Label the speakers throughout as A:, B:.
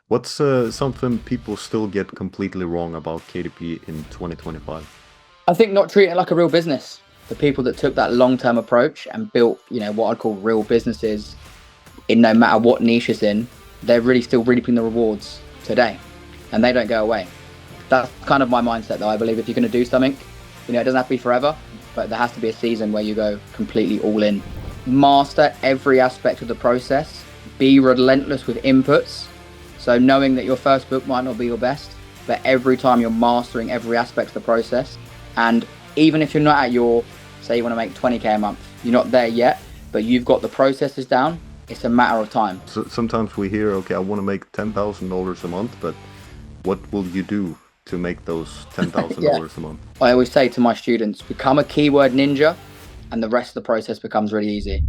A: What's something people still get completely wrong about KDP in 2025?
B: I think not treating it like a real business. The people that took that long-term approach and built, what I'd call real businesses in no matter what niche it's in, they're really still reaping the rewards today, and they don't go away. That's kind of my mindset, though. I believe if you're going to do something, it doesn't have to be forever, but there has to be a season where you go completely all in. Master every aspect of the process. Be relentless with inputs. So knowing that your first book might not be your best, but every time you're mastering every aspect of the process, and even if you're not at your, say you want to make 20K a month, you're not there yet, but you've got the processes down, it's a matter of time.
A: So sometimes we hear, okay, I want to make $10,000 a month, but what will you do to make those
B: Yeah.
A: $10,000 a month?
B: I always say to my students, become a keyword ninja, and the rest of the process becomes really easy.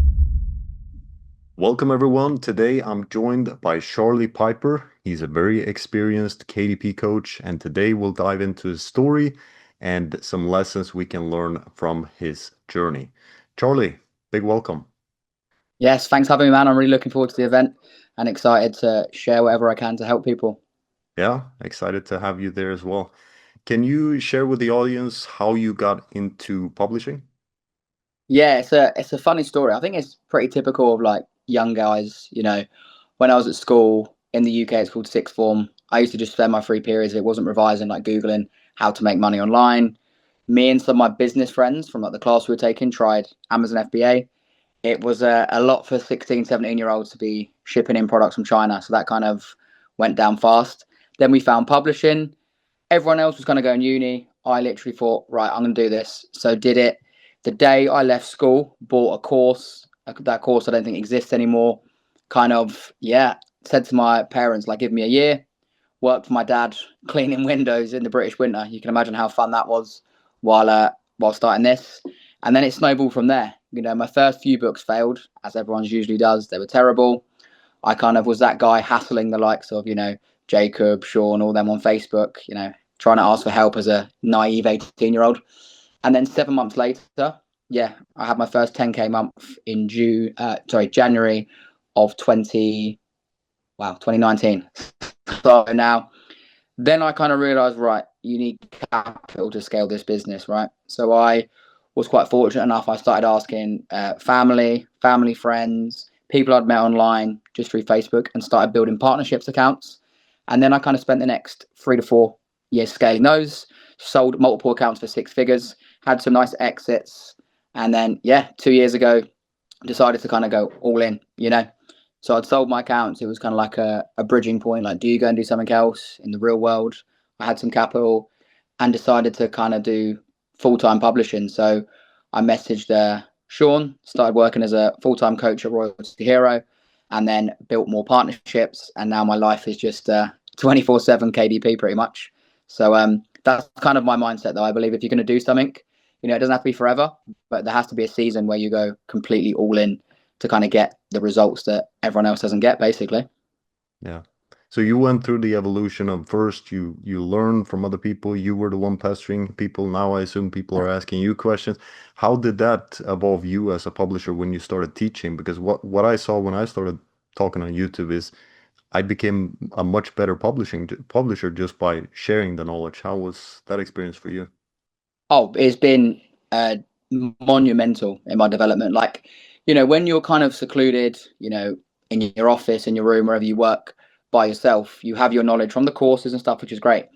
A: Welcome everyone. Today I'm joined by Charlie Piper. He's a very experienced KDP coach, and today we'll dive into his story and some lessons we can learn from his journey. Charlie, big welcome.
B: Yes, thanks for having me, man. I'm really looking forward to the event and excited to share whatever I can to help people.
A: Yeah, excited to have you there as well. Can you share with the audience how you got into publishing?
B: Yeah, it's a funny story. I think it's pretty typical of like young guys. When I was at school in the UK, it's called sixth form. I used to just spend my free periods. It wasn't revising, like Googling how to make money online. Me and some of my business friends from like the class we were taking tried Amazon FBA. It was a lot for 16, 17-year-olds to be shipping in products from China. So that kind of went down fast. Then we found publishing. Everyone else was going to go in uni. I literally thought, right, I'm going to do this. So did it. The day I left school, bought a course. That course I don't think exists anymore. Kind of, yeah, said to my parents, like, give me a year. Worked for my dad cleaning windows in the British winter. You can imagine how fun that was while starting this. And then it snowballed from there. My first few books failed, as everyone's usually does. They were terrible. I kind of was that guy hassling the likes of, Jacob, Sean, all them on Facebook, trying to ask for help as a naive 18-year-old. And then 7 months later, yeah, I had my first 10K month in January of 2019. So now, then I kind of realized, right, you need capital to scale this business, right? So I was quite fortunate enough. I started asking family friends, people I'd met online just through Facebook, and started building partnerships accounts. And then I kind of spent the next 3 to 4 years scaling those, sold multiple accounts for six figures, had some nice exits. And then, yeah, 2 years ago, decided to kind of go all in. So I'd sold my accounts. It was kind of like a bridging point. Like, do you go and do something else in the real world? I had some capital and decided to kind of do full-time publishing. So I messaged Sean, started working as a full-time coach at Royalty Hero, and then built more partnerships. And now my life is just 24/7 KDP pretty much. So that's kind of my mindset, though. I believe if you're going to do something, it doesn't have to be forever, but there has to be a season where you go completely all in to kind of get the results that everyone else doesn't get, basically.
A: Yeah. So you went through the evolution of first you learn from other people, you were the one pestering people. Now I assume people are asking you questions. How did that evolve you as a publisher when you started teaching? Because what I saw when I started talking on YouTube is I became a much better publisher just by sharing the knowledge. How was that experience for you?
B: Oh, it's been monumental in my development. Like, when you're kind of secluded, in your office, in your room, wherever you work by yourself, you have your knowledge from the courses and stuff, which is great.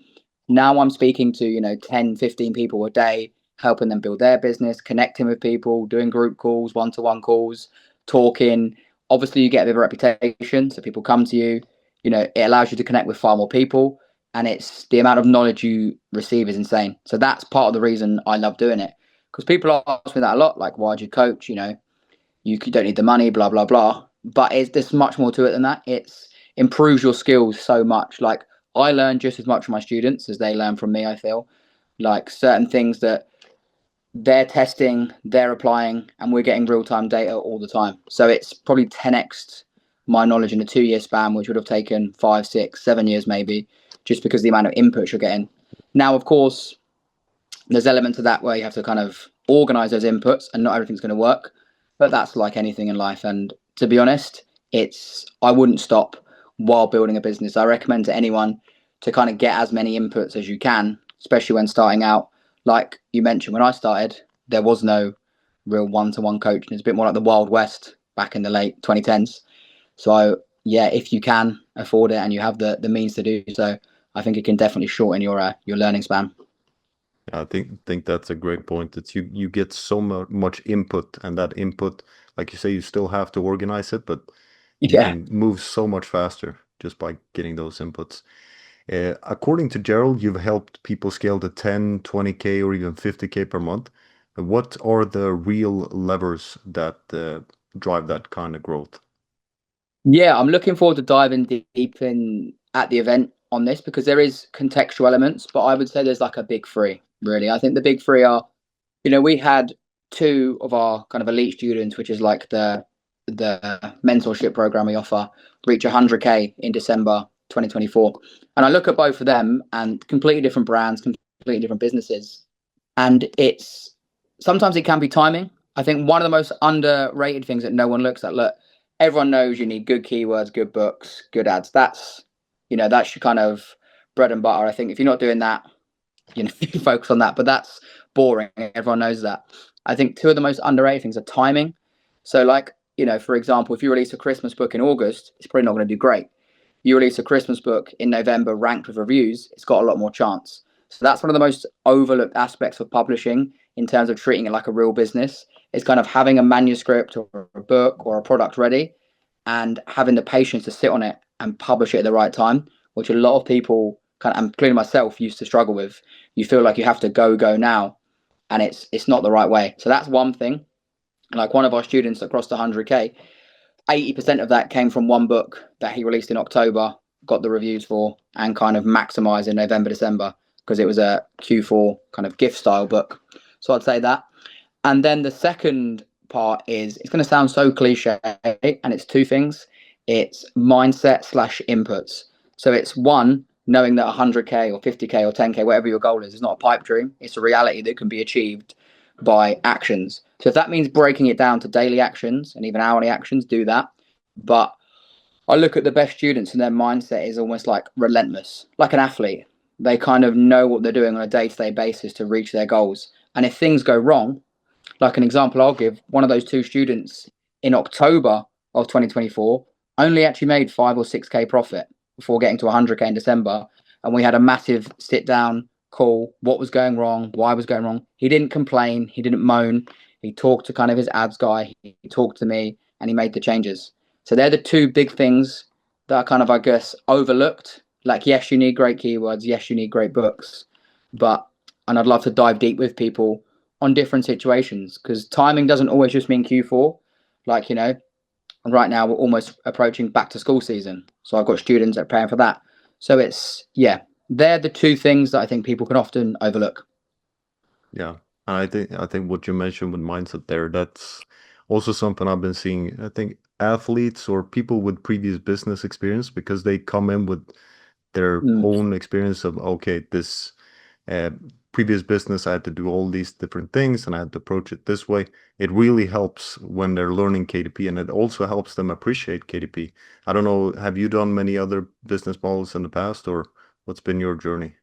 B: Now I'm speaking to, 10, 15 people a day, helping them build their business, connecting with people, doing group calls, one-to-one calls, talking. Obviously, you get a bit of a reputation, so people come to you. It allows you to connect with far more people, and it's the amount of knowledge you receive is insane. So that's part of the reason I love doing it, because people ask me that a lot, like, why do you coach? You don't need the money, blah blah blah. But there's much more to it than that. It's improves your skills so much. Like, I learn just as much from my students as they learn from me. I feel like certain things that they're testing, they're applying, and we're getting real time data all the time. So it's probably 10x my knowledge in a 2 year span, which would have taken 5, 6, 7 years maybe, just because the amount of inputs you're getting. Now, of course, there's elements of that where you have to kind of organize those inputs, and not everything's going to work. But that's like anything in life. And to be honest, I wouldn't stop while building a business. I recommend to anyone to kind of get as many inputs as you can, especially when starting out. Like you mentioned, when I started, there was no real one-to-one coaching. It's a bit more like the Wild West back in the late 2010s. So yeah, if you can afford it and you have the means to do so, I think it can definitely shorten your learning span.
A: I think that's a great point. It's you get so much input, and that input, like you say, you still have to organize it, but you
B: Yeah.
A: can move so much faster just by getting those inputs. According to Gerald, you've helped people scale to 10, 20K, or even 50K per month. What are the real levers that drive that kind of growth?
B: Yeah, I'm looking forward to diving deep in at the event on this because there is contextual elements, but I would say there's like a big three, really. I think the big three are, we had two of our kind of elite students, which is like the mentorship program we offer, reach 100K in December 2024. And I look at both of them and completely different brands, completely different businesses. And it's sometimes it can be timing. I think one of the most underrated things that no one looks at, look, everyone knows you need good keywords, good books, good ads. That's your kind of bread and butter. I think if you're not doing that, you focus on that, but that's boring. Everyone knows that. I think two of the most underrated things are timing. So like, for example, if you release a Christmas book in August, it's probably not going to do great. You release a Christmas book in November ranked with reviews, it's got a lot more chance. So that's one of the most overlooked aspects of publishing in terms of treating it like a real business. Is kind of having a manuscript or a book or a product ready and having the patience to sit on it and publish it at the right time, which a lot of people including myself, used to struggle with. You feel like you have to go now, and it's not the right way. So that's one thing. Like one of our students that crossed 100K, 80% of that came from one book that he released in October, got the reviews for, and kind of maximized in November, December, because it was a Q4 kind of gift style book. So I'd say that. And then the second part is, it's going to sound so cliche, and it's two things. It's mindset / inputs. So it's one, knowing that 100K or 50K or 10K, whatever your goal is not a pipe dream. It's a reality that can be achieved by actions. So if that means breaking it down to daily actions and even hourly actions, do that. But I look at the best students and their mindset is almost like relentless, like an athlete. They kind of know what they're doing on a day-to-day basis to reach their goals. And if things go wrong, like an example I'll give, one of those two students in October of 2024 only actually made 5 or 6K profit before getting to 100K in December. And we had a massive sit down call. What was going wrong? Why was going wrong? He didn't complain. He didn't moan. He talked to kind of his ads guy. He talked to me and he made the changes. So they're the two big things that are kind of, I guess, overlooked. Like, yes, you need great keywords. Yes, you need great books. And I'd love to dive deep with people on different situations, because timing doesn't always just mean Q4. Like, right now we're almost approaching back to school season. So I've got students that are preparing for that. So they're the two things that I think people can often overlook.
A: Yeah, and I think what you mentioned with mindset there, that's also something I've been seeing. I think athletes or people with previous business experience, because they come in with their
B: Mm.
A: own experience of, okay, this uh, previous business, I had to do all these different things and I had to approach it this way. It really helps when they're learning KDP, and it also helps them appreciate KDP. I don't know, have you done many other business models in the past, or what's been your journey?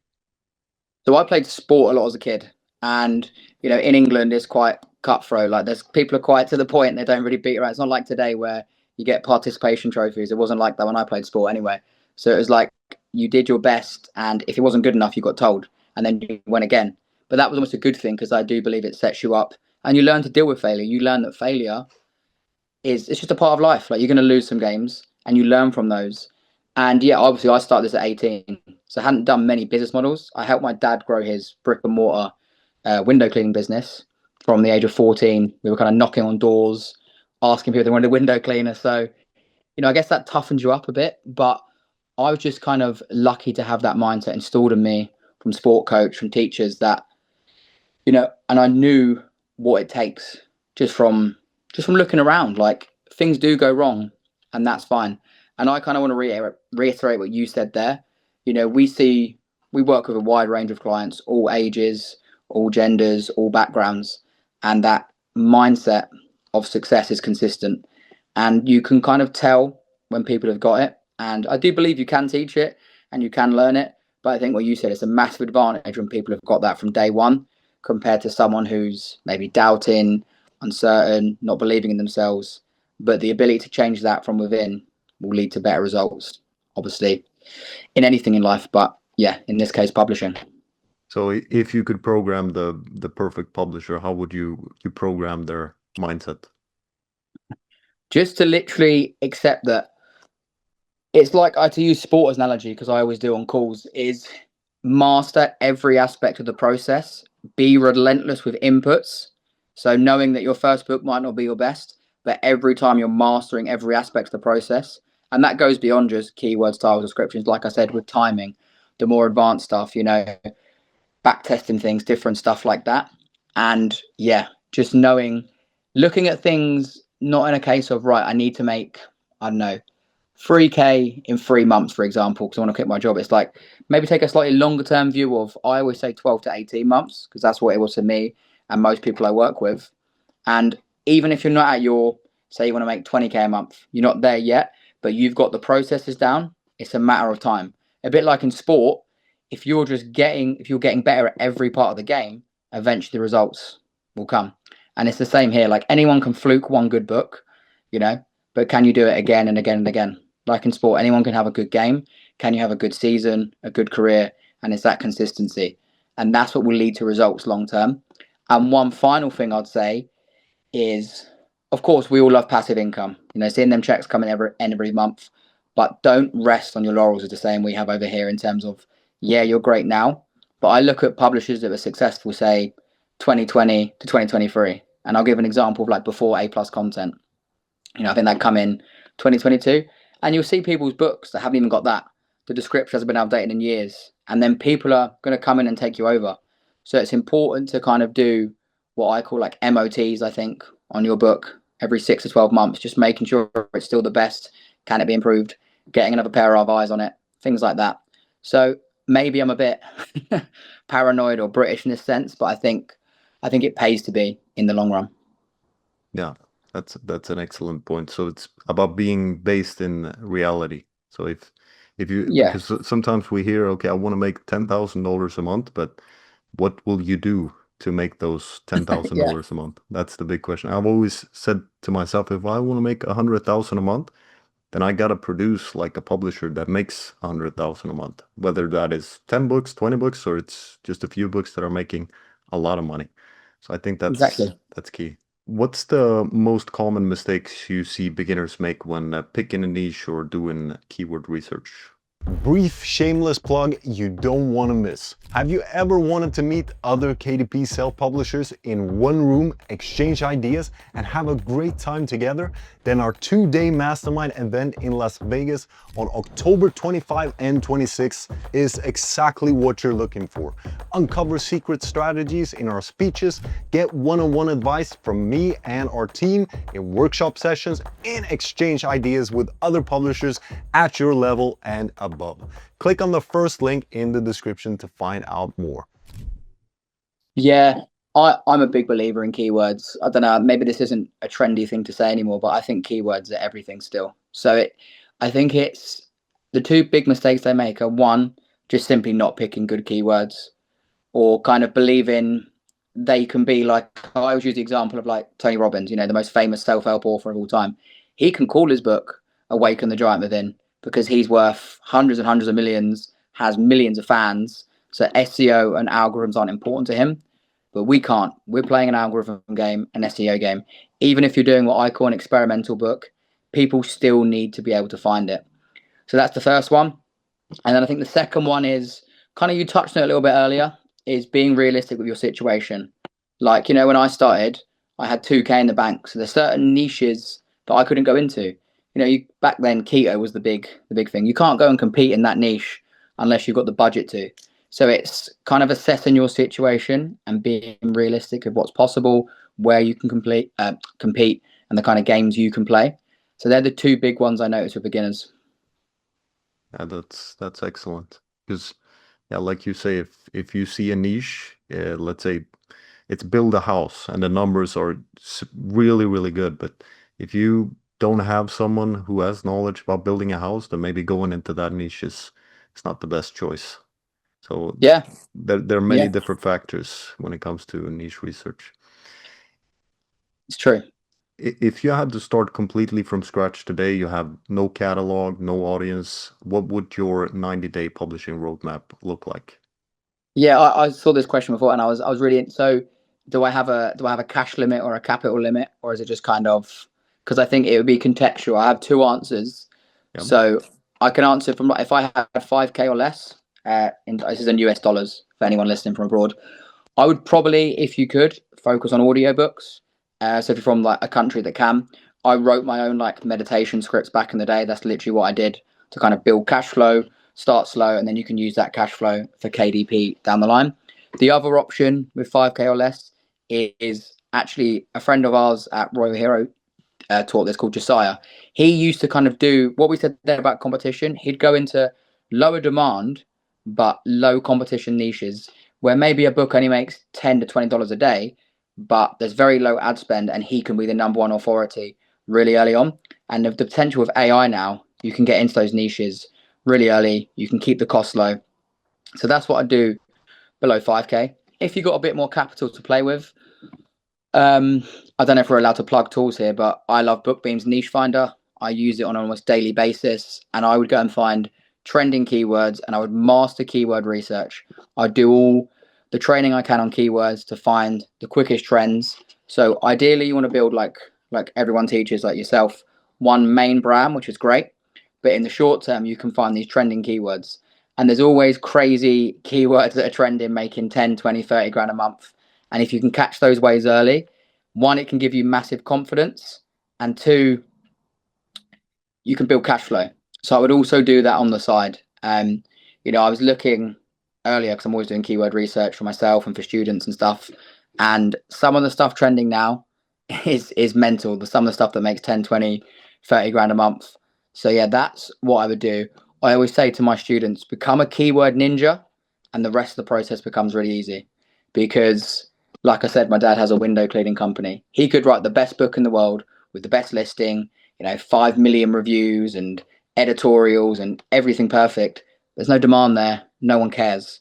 B: So I played sport a lot as a kid, and in England it's quite cutthroat. Like, there's people are quite to the point. They don't really beat around. It's not like today where you get participation trophies. It wasn't like that when I played sport anyway. So it was like you did your best, and if it wasn't good enough, you got told, and then you went again. But that was almost a good thing, because I do believe it sets you up, and you learn to deal with failure. You learn that failure it's just a part of life. Like, you're going to lose some games, and you learn from those. And yeah, obviously I started this at 18, so I hadn't done many business models. I helped my dad grow his brick and mortar window cleaning business from the age of 14. We were kind of knocking on doors, asking people if they wanted a window cleaner. So, I guess that toughens you up a bit, but I was just kind of lucky to have that mindset installed in me from sport coach, from teachers, that, and I knew what it takes just from looking around. Like, things do go wrong, and that's fine. And I kind of want to reiterate what you said there. We work with a wide range of clients, all ages, all genders, all backgrounds, and that mindset of success is consistent. And you can kind of tell when people have got it, And I do believe you can teach it and you can learn it. But I think what you said is a massive advantage when people have got that from day one compared to someone who's maybe doubting, uncertain, not believing in themselves. But the ability to change that from within will lead to better results, obviously, in anything in life. But yeah, in this case, publishing.
A: So if you could program the perfect publisher, how would you program their mindset?
B: Just to literally accept that it's like I to use sport as an analogy because I always do on calls is master every aspect of the process, be relentless with inputs. So knowing that your first book might not be your best, but every time you're mastering every aspect of the process, and that goes beyond just keywords, styles, descriptions. Like I said, with timing, the more advanced stuff, back testing things, different stuff like that. And yeah, just knowing, looking at things not in a case of right, I need to make, I don't know, 3K in 3 months, for example, because I want to quit my job. It's like maybe take a slightly longer term view of, I always say 12 to 18 months, because that's what it was to me and most people I work with. And even if you're not at your, say you want to make 20K a month, you're not there yet, but you've got the processes down, it's a matter of time. A bit like in sport, if you're getting better at every part of the game, eventually the results will come. And it's the same here. Like anyone can fluke one good book, but can you do it again and again and again? Like in sport, anyone can have a good game. Can you have a good season, a good career? And it's that consistency. And that's what will lead to results long term. And one final thing I'd say is, of course, we all love passive income, seeing them checks coming every month, but don't rest on your laurels is the saying we have over here in terms of, yeah, you're great now, but I look at publishers that were successful, say 2020 to 2023, and I'll give an example of like before A plus content. I think that come in 2022, and you'll see people's books that haven't even got that. The description hasn't been updated in years, and then people are going to come in and take you over. So it's important to kind of do what I call like MOTs, I think, on your book every 6 to 12 months, just making sure it's still the best. Can it be improved? Getting another pair of eyes on it, things like that. So maybe I'm a bit paranoid or British in this sense, but I think it pays to be in the long run.
A: Yeah, that's an excellent point. So it's about being based in reality. So if you
B: Yeah,
A: because sometimes we hear, okay, I want to make $10,000 a month, but what will you do to make those ten thousand
B: yeah,
A: dollars a month? That's the big question. I've always said to myself, if I want to make 100,000 a month, then I gotta produce like a publisher that makes 100,000 a month, whether that is 10 books, 20 books, or it's just a few books that are making a lot of money. So I think that's
B: exactly.
A: that's key. What's the most common mistakes you see beginners make when picking a niche or doing keyword research? Brief shameless plug you don't want to miss. Have you ever wanted to meet other KDP self-publishers in one room, exchange ideas, and have a great time together? Then our 2-day Mastermind event in Las Vegas on October 25 and 26 is exactly what you're looking for. Uncover secret strategies in our speeches, get one-on-one advice from me and our team in workshop sessions, and exchange ideas with other publishers at your level and above. Click on the first link in the description to find out more.
B: Yeah, I'm a big believer in keywords. I don't know, maybe this isn't a trendy thing to say anymore, but I think keywords are everything still. I think it's the two big mistakes they make are one, just simply not picking good keywords, or kind of believing they can be like, I always use the example of like Tony Robbins, the most famous self-help author of all time. He can call his book Awaken the Giant Within because he's worth hundreds of millions, has millions of fans. So SEO and algorithms aren't important to him, but we can't. We're playing an algorithm game, an SEO game. Even if you're doing what I call an experimental book, people still need to be able to find it. So that's the first one. And then I think the second one is kind of, you touched on it a little bit earlier, is being realistic with your situation. Like, when I started, I had 2K in the bank. So there's certain niches that I couldn't go into. Back then keto was the big thing. You can't go and compete in that niche unless you've got the budget to. So it's kind of assessing your situation and being realistic of what's possible, where you can compete, and the kind of games you can play. So they're the two big ones I notice with beginners.
A: Yeah, that's excellent. Because yeah, like you say, if you see a niche, let's say it's build a house and the numbers are really good, but if you don't have someone who has knowledge about building a house, then maybe going into that niche is it's not the best choice. So
B: Yeah,
A: there are many
B: yeah,
A: different factors when it comes to niche research.
B: it's true.
A: If you had to start completely from scratch today, you have no catalog, no audience, what would your 90-day publishing roadmap look like?
B: Yeah, I saw this question before, and I was really so. Do I have a cash limit or a capital limit, or is it just kind of because I think it would be contextual. I have two answers,
A: Yeah.
B: so I can answer from if I had 5K or less. This is in US dollars for anyone listening from abroad. I would probably, if you could, focus on audiobooks. So if you're from like a country that can, I wrote my own like meditation scripts back in the day. That's literally what I did to kind of build cash flow, start slow, and then you can use that cash flow for KDP down the line. The other option with 5K or less is actually a friend of ours at Royal Hero taught this called Josiah. He used to kind of do what we said there about competition. He'd go into lower demand but low competition niches where maybe a book only makes $10 to $20 a day, but there's very low ad spend, and he can be the number one authority really early on. And the potential of AI now, you can get into those niches really early. You can keep the costs low. So that's what I do below 5K. If you've got a bit more capital to play with, I don't know if we're allowed to plug tools here, but I love BookBeam's Niche Finder. I use it on an almost daily basis, and I would go and find trending keywords, and I would master keyword research. I'd do all the training I can on keywords to find the quickest trends. So ideally, you want to build like everyone teaches, like yourself, one main brand, which is great. But in the short term, you can find these trending keywords, and there's always crazy keywords that are trending, making 10, 20, 30 grand a month. And if you can catch those waves early, one, it can give you massive confidence, and two, you can build cash flow. So I would also do that on the side. I was looking earlier because I'm always doing keyword research for myself and for students and stuff. And some of the stuff trending now is mental. Some of the stuff that makes 10, 20, 30 grand a month. So yeah, that's what I would do. I always say to my students, become a keyword ninja, and the rest of the process becomes really easy. Because like I said, my dad has a window cleaning company. He could write the best book in the world with the best listing, 5 million reviews and editorials and everything perfect. There's no demand there. No one cares.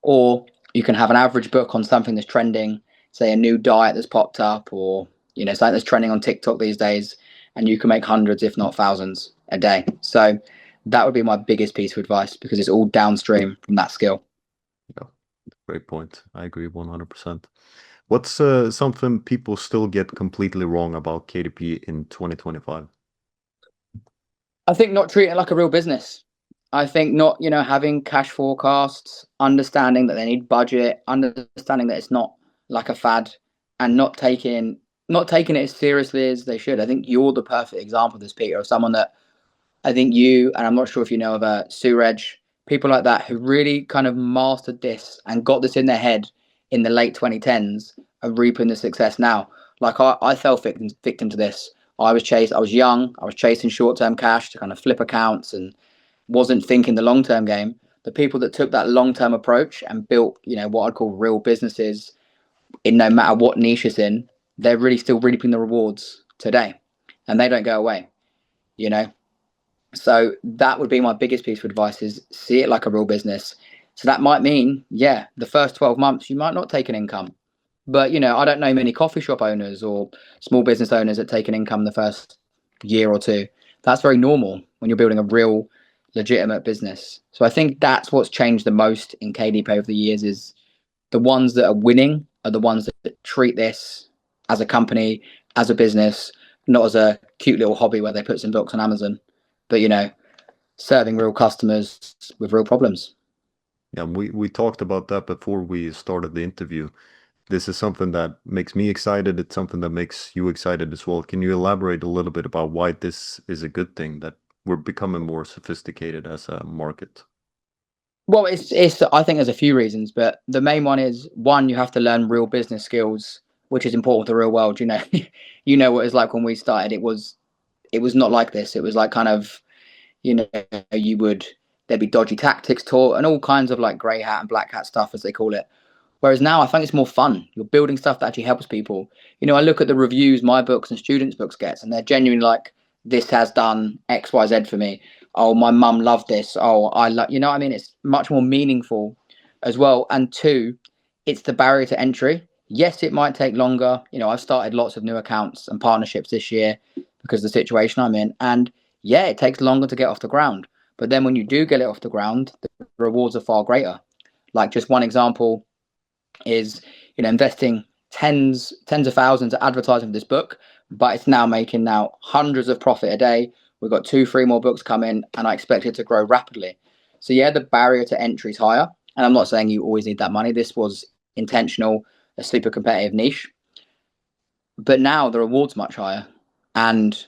B: Or you can have an average book on something that's trending, say a new diet that's popped up, or something that's trending on TikTok these days, and you can make hundreds, if not thousands, a day. So that would be my biggest piece of advice, because it's all downstream from that skill.
A: Yeah, great point. I agree 100%. What's something people still get completely wrong about KDP in 2025?
B: I think not treating it like a real business. I think not, having cash forecasts, understanding that they need budget, understanding that it's not like a fad, and not taking it as seriously as they should. I think you're the perfect example of this, Peter, of someone that I think you, and I'm not sure if you know of Suraj, people like that who really kind of mastered this and got this in their head in the late 2010s, are reaping the success now. Like I fell victim to this. I was young, I was chasing short-term cash to kind of flip accounts and wasn't thinking the long-term game. The people that took that long-term approach and built, what I'd call real businesses in no matter what niche it's in, they're really still reaping the rewards today, and they don't go away, you know. So that would be my biggest piece of advice: is see it like a real business. So that might mean, yeah, the first 12 months you might not take an income. But, I don't know many coffee shop owners or small business owners that take an income the first year or two. That's very normal when you're building a real legitimate business. So I think that's what's changed the most in KDP over the years, is the ones that are winning are the ones that treat this as a company, as a business, not as a cute little hobby where they put some books on Amazon, but serving real customers with real problems.
A: Yeah, we talked about that before we started the interview. This is something that makes me excited. It's something that makes you excited as well. Can you elaborate a little bit about why this is a good thing, that we're becoming more sophisticated as a market?
B: Well, it's I think there's a few reasons, but the main one is, one, you have to learn real business skills, which is important to the real world. You know what it's like when we started. It was not like this. It was like kind of, you know, you would there'd be dodgy tactics taught and all kinds of like grey hat and black hat stuff, as they call it. Whereas now I think it's more fun. You're building stuff that actually helps people. I look at the reviews my books and students' books gets, and they're genuinely like this has done XYZ for me. Oh, my mum loved this. Oh, I love, you know what I mean? It's much more meaningful as well. And two, it's the barrier to entry. Yes, it might take longer. You know, I've started lots of new accounts and partnerships this year because of the situation I'm in. And yeah, it takes longer to get off the ground. But then when you do get it off the ground, the rewards are far greater. Like just one example is, you know, investing tens of thousands of advertising for this book, but it's now making now hundreds of profit a day. We've got 2 3 more books coming, and I expect it to grow rapidly. So yeah, the barrier to entry is higher, and I'm not saying you always need that money. This was intentional, a super competitive niche, but now the reward's much higher. And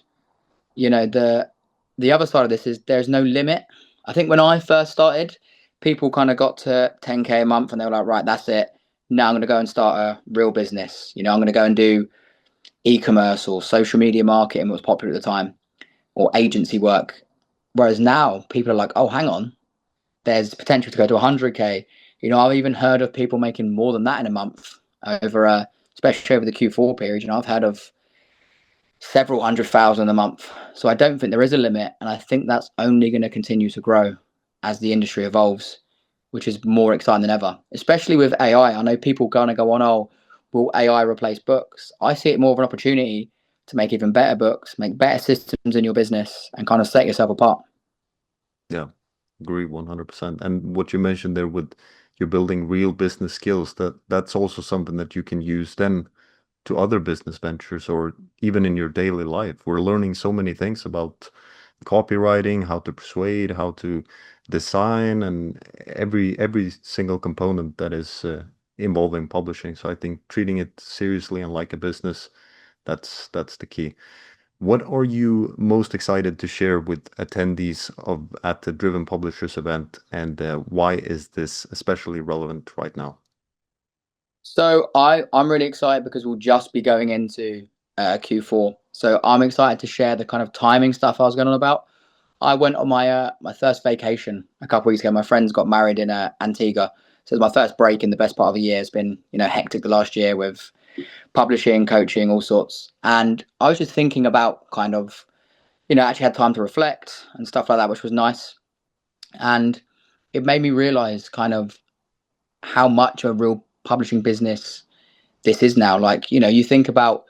B: you know, the other side of this is there's no limit. I think when I first started, people kind of got to 10K a month and they were like, right, that's it. Now I'm going to go and start a real business. You know, I'm going to go and do e-commerce or social media marketing, what was popular at the time, or agency work. Whereas now people are like, oh, hang on, there's potential to go to 100K. You know, I've even heard of people making more than that in a month especially over the Q4 period. You know, I've heard of several 100,000 a month. So I don't think there is a limit. And I think that's only going to continue to grow as the industry evolves, which is more exciting than ever, especially with AI. I know people going to go on, oh, will AI replace books? I see it more of an opportunity to make even better books, make better systems in your business, and kind of set yourself apart.
A: Yeah, agree 100%. And what you mentioned there with you're building real business skills, that's also something that you can use then to other business ventures or even in your daily life. We're learning so many things about copywriting, how to persuade, how to design, and every single component that is involving publishing. So I think treating it seriously and like a business, that's the key. What are you most excited to share with attendees of at the Driven Publishers event, and why is this especially relevant right now?
B: So I'm really excited because we'll just be going into Q4. So I'm excited to share the kind of timing stuff I was going on about. I went on my first vacation a couple of weeks ago. My friends got married in Antigua, so it was my first break in the best part of the year. It's been, you know, hectic the last year with publishing, coaching, all sorts. And I was just thinking about kind of, you know, actually had time to reflect and stuff like that, which was nice. And it made me realize kind of how much a real publishing business this is now. Like, you know, you think about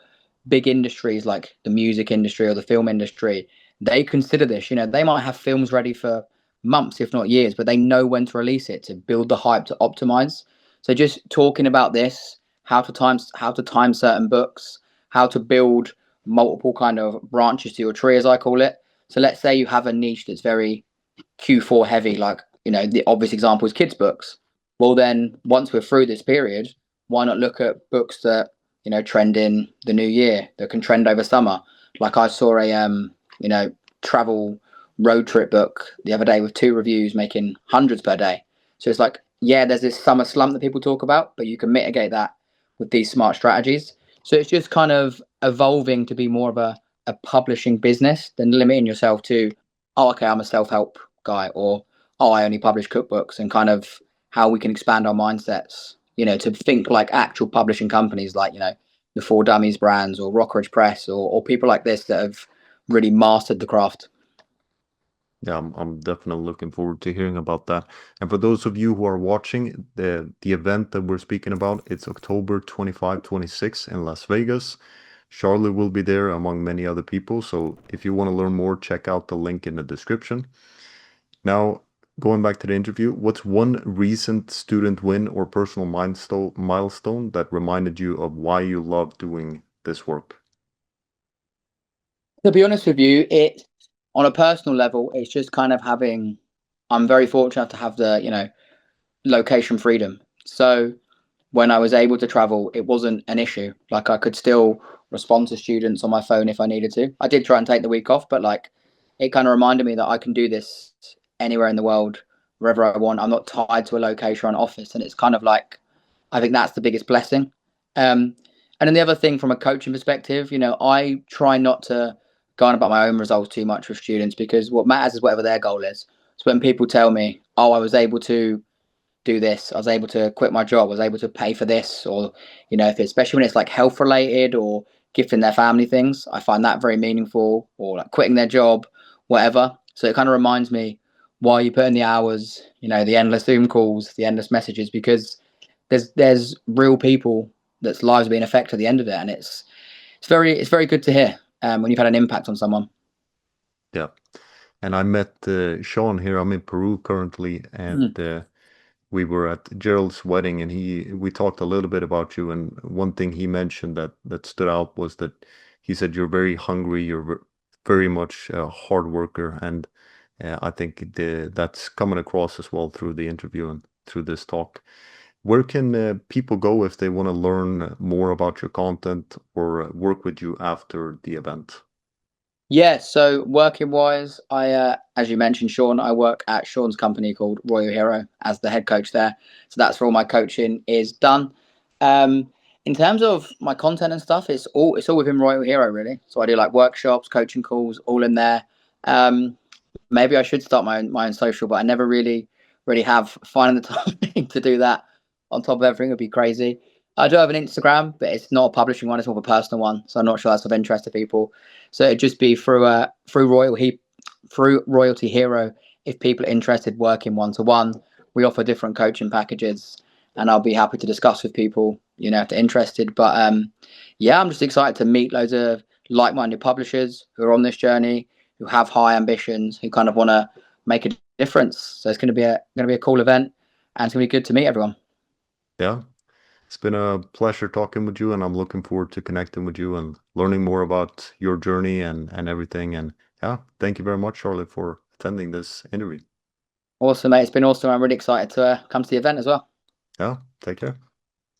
B: big industries like the music industry or the film industry, they consider this, you know, they might have films ready for months, if not years, but they know when to release it to build the hype to optimize. So just talking about this, how to time certain books, how to build multiple kind of branches to your tree, as I call it. So let's say you have a niche that's very Q4 heavy, like, you know, the obvious example is kids books. Well, then once we're through this period, why not look at books that, you know, trend in the new year, that can trend over summer? Like I saw a you know, travel road trip book the other day with 2 reviews making hundreds per day. So it's like, yeah, there's this summer slump that people talk about, but you can mitigate that with these smart strategies. So it's just kind of evolving to be more of a publishing business than limiting yourself to, oh, okay, I'm a self-help guy, or oh, I only publish cookbooks, and kind of how we can expand our mindsets, you know, to think like actual publishing companies like, you know, the For Dummies brands or Rockridge Press or people like this that have really mastered the craft.
A: Yeah, I'm definitely looking forward to hearing about that. And for those of you who are watching, the event that we're speaking about, it's October 25, 26 in Las Vegas. Charlie will be there among many other people. So if you want to learn more, check out the link in the description. Now, going back to the interview, what's one recent student win or personal milestone that reminded you of why you love doing this work?
B: To be honest with you, it on a personal level, it's just kind of having. I'm very fortunate to have the, you know, location freedom. So when I was able to travel, it wasn't an issue. Like I could still respond to students on my phone if I needed to. I did try and take the week off, but like it kind of reminded me that I can do this anywhere in the world, wherever I want. I'm not tied to a location or an office, and it's kind of like I think that's the biggest blessing. And then the other thing from a coaching perspective, you know, I try not to go on about my own results too much with students because what matters is whatever their goal is. So when people tell me, oh, I was able to do this, I was able to quit my job, I was able to pay for this, or, you know, if it's, especially when it's like health related or gifting their family things. I find that very meaningful, or like quitting their job, whatever. So it kind of reminds me why you put in the hours, the endless Zoom calls, the endless messages, because there's real people that's lives being affected at the end of it, and it's very good to hear when you've had an impact on someone.
A: Yeah. And I met Sean here. I'm in Peru currently, and
B: Mm.
A: we were at Gerald's wedding, and we talked a little bit about you. And one thing he mentioned that stood out was that he said you're very hungry, you're very much a hard worker, and I think that's coming across as well through the interview and through this talk. Where can people go if they want to learn more about your content or work with you after the event?
B: Yeah, so working wise, as you mentioned, Sean, I work at Sean's company called Royal Hero as the head coach there. So that's where all my coaching is done. In terms of my content and stuff, it's all within Royal Hero really. So I do like workshops, coaching calls, all in there. Um, Maybe I should start my own social, but I never really have finding the time to do that on top of everything would be crazy. I do have an Instagram, but it's not a publishing one; it's more of a personal one. So I'm not sure that's of interest to people. So it'd just be through Royalty Hero. If people are interested working one to one, we offer different coaching packages, and I'll be happy to discuss with people. If they're interested. But yeah, I'm just excited to meet loads of like-minded publishers who are on this journey, who have high ambitions, who kind of want to make a difference. So it's going to be a cool event, and it's going to be good to meet everyone.
A: Yeah. It's been a pleasure talking with you, and I'm looking forward to connecting with you and learning more about your journey and everything. And yeah, thank you very much, Charlotte, for attending this interview.
B: Awesome, mate. It's been awesome. I'm really excited to come to the event as well.
A: Yeah, take care.